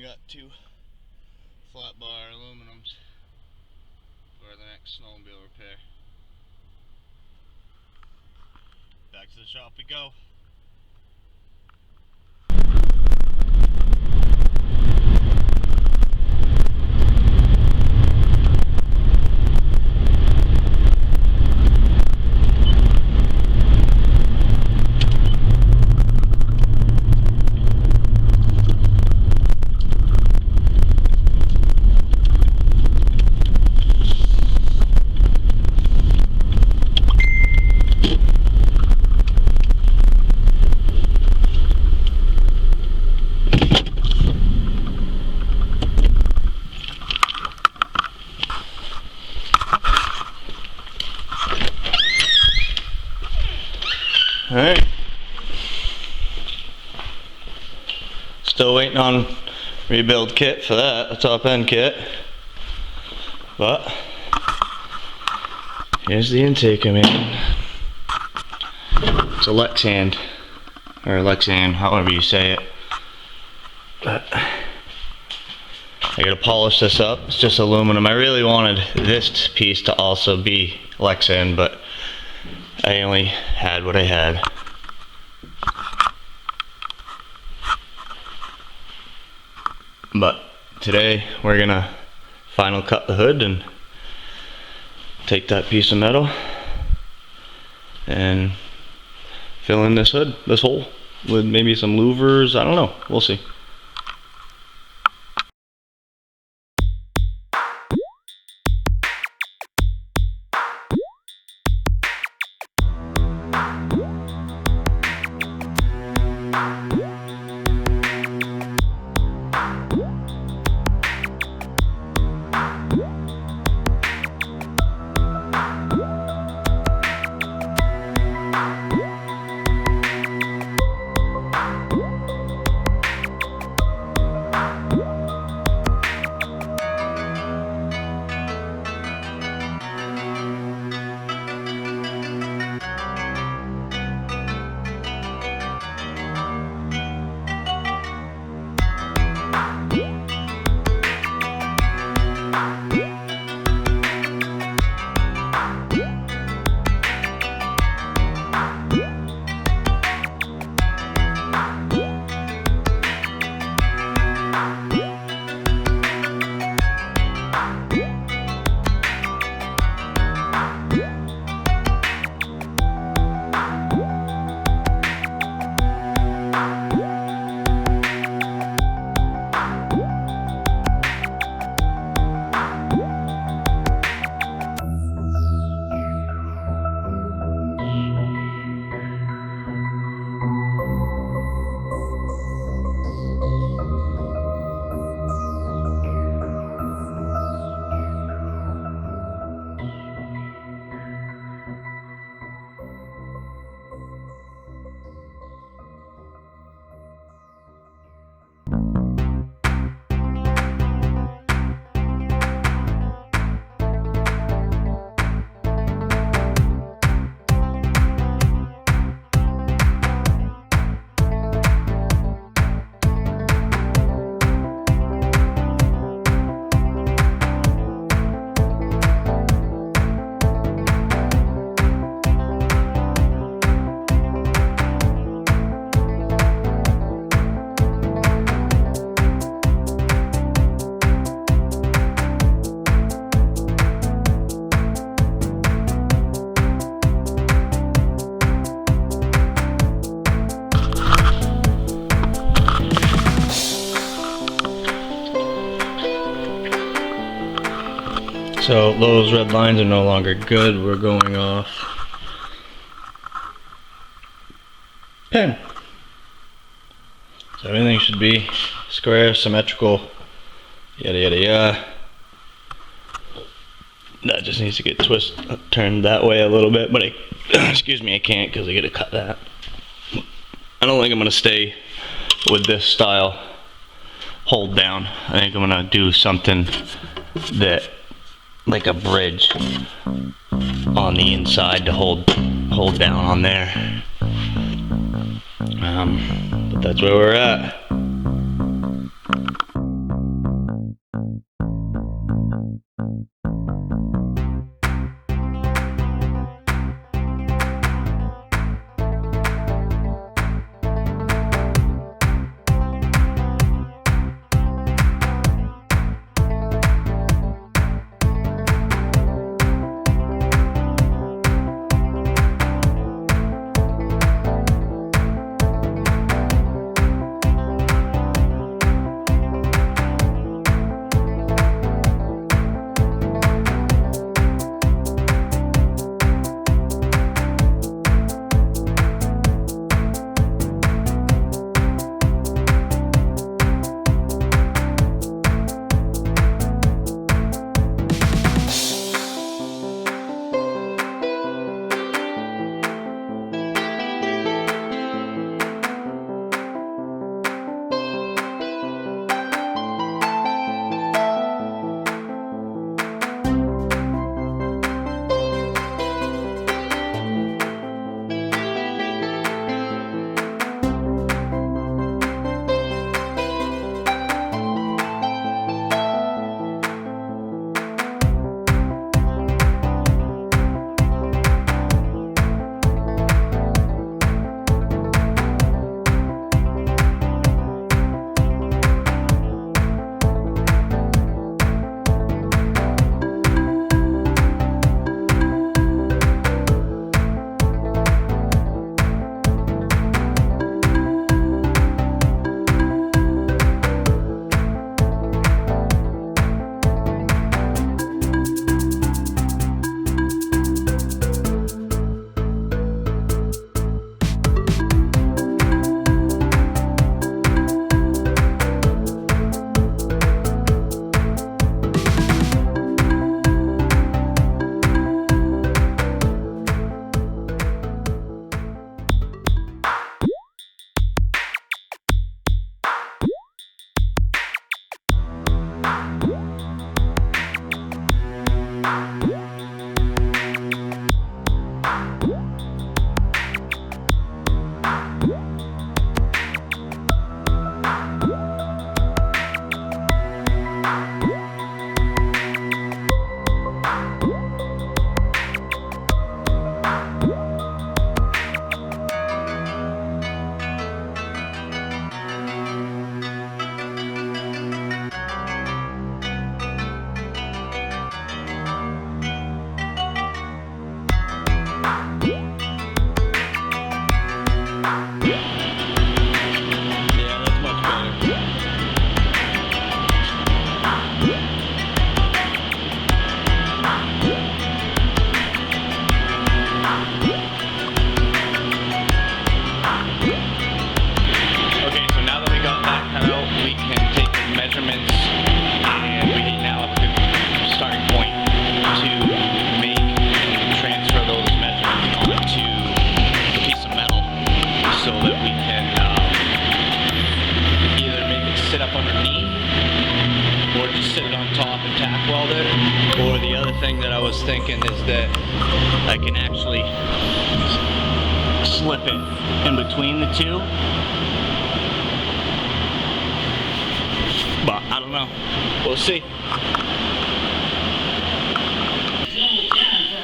got 2 flat bar aluminums for the next snowmobile repair. Back to the shop we go. Alright. Still waiting on rebuild kit for that, the top end kit. But here's the intake I made. It's a Lexan, or Lexan, however you say it. But I gotta polish this up. It's just aluminum. I really wanted this piece to also be Lexan, but I only had what I had. But today we're gonna final cut the hood and take that piece of metal and fill in this hood, this hole, with maybe some louvers. I don't know, we'll see. So those red lines are no longer good. We're going off pen. So everything should be square, symmetrical, yada yada yada. That just needs to get turned that way a little bit, but excuse me, I can't because I gotta cut that. I don't think I'm gonna stay with this style hold down. I think I'm gonna do something that, like a bridge on the inside to hold down on there. But that's where we're at. underneath, or just sit it on top and tack weld it. Or the other thing that I was thinking is that I can actually slip it in between the two. But I don't know. We'll see.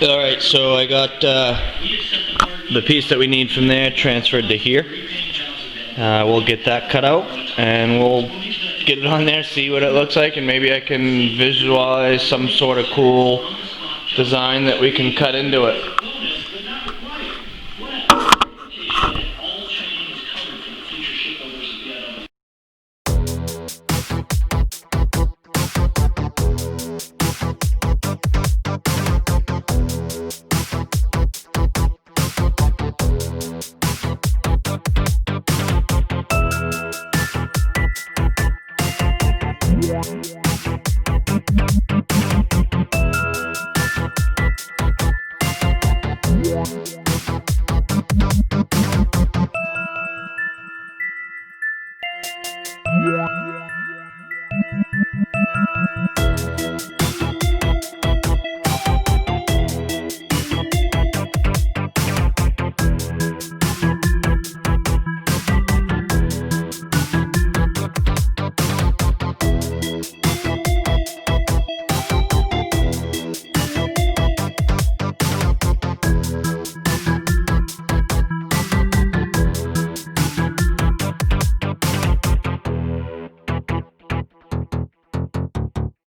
Alright, so I got the piece that we need from there transferred to here. We'll get that cut out and we'll get it on there, see what it looks like, and maybe I can visualize some sort of cool design that we can cut into it.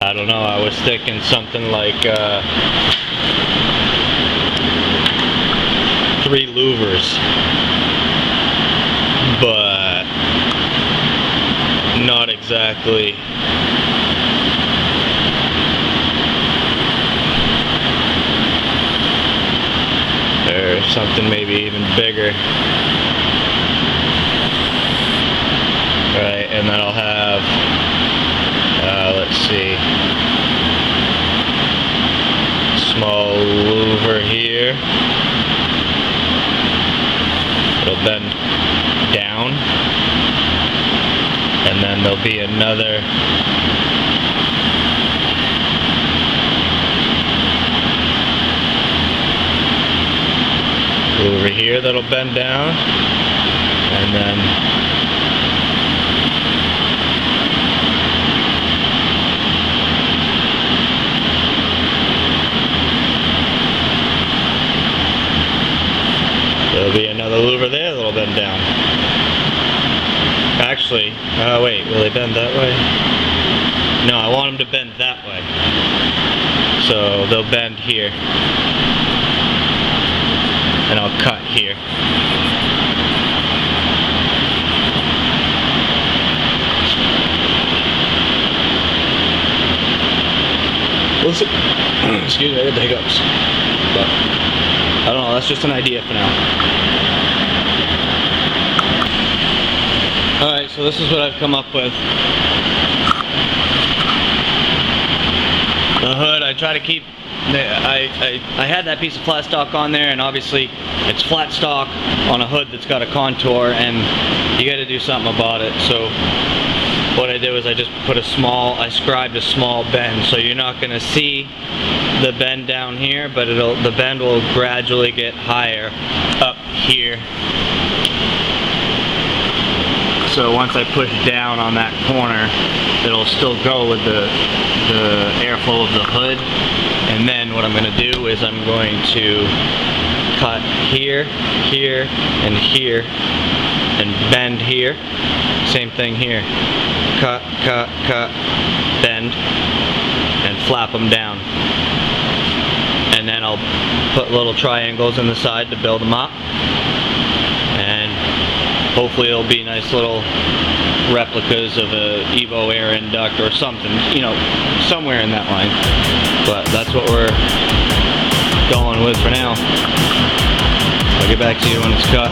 I don't know, I was thinking something like 3 louvers, but not exactly. Or something maybe even bigger. Right, and then I'll have, let's see, small louver here. It'll bend down, and then there'll be another louver here that'll bend down, and then there'll be another louver there that'll bend down. Actually, wait, will they bend that way? No, I want them to bend that way. So they'll bend here. And I'll cut here. Listen, excuse me, I had the hiccups. But I don't know, that's just an idea for now. Alright, so this is what I've come up with. The hood, I try to keep, I had that piece of flat stock on there, and obviously it's flat stock on a hood that's got a contour, and you gotta do something about it. So what I did was I just put I scribed a small bend, so you're not gonna see the bend down here, but the bend will gradually get higher up here. So once I push down on that corner, it'll still go with the airflow of the hood. And then what I'm going to do is I'm going to cut here, here, and here, and bend here. Same thing here. Cut, cut, cut, bend, and flap them down. And then I'll put little triangles in the side to build them up. And hopefully it'll be nice little replicas of a Evo air induct or something, you know, somewhere in that line. But that's what we're going with for now. I'll get back to you when it's cut.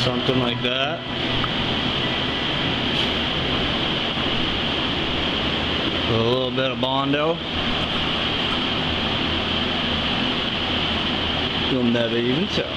Something like that. With a little bit of Bondo. You'll never even tell.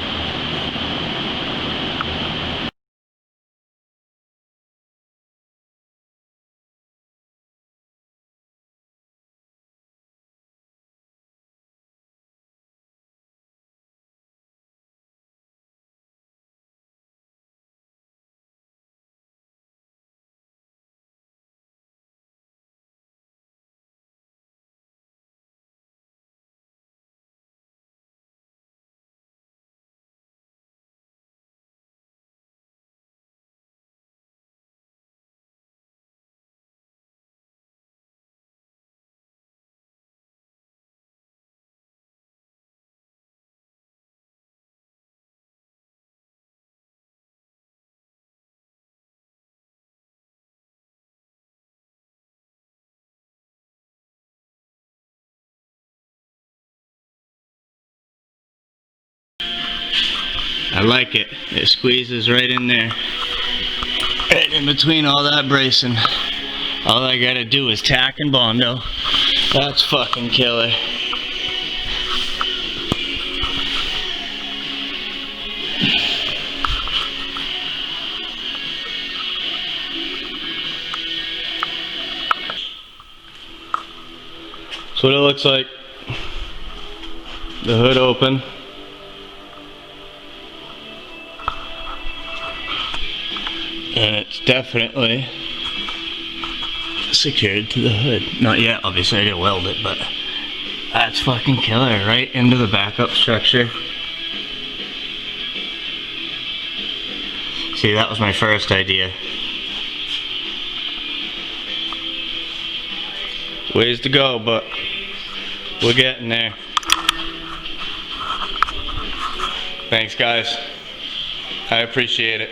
I like it. It squeezes right in there. Right in between all that bracing. All I gotta do is tack and Bondo. That's fucking killer. So what it looks like. The hood open. And it's definitely secured to the hood. Not yet, obviously I didn't weld it, but that's fucking killer, right into the backup structure. See, that was my first idea. Ways to go, but we're getting there. Thanks guys, I appreciate it.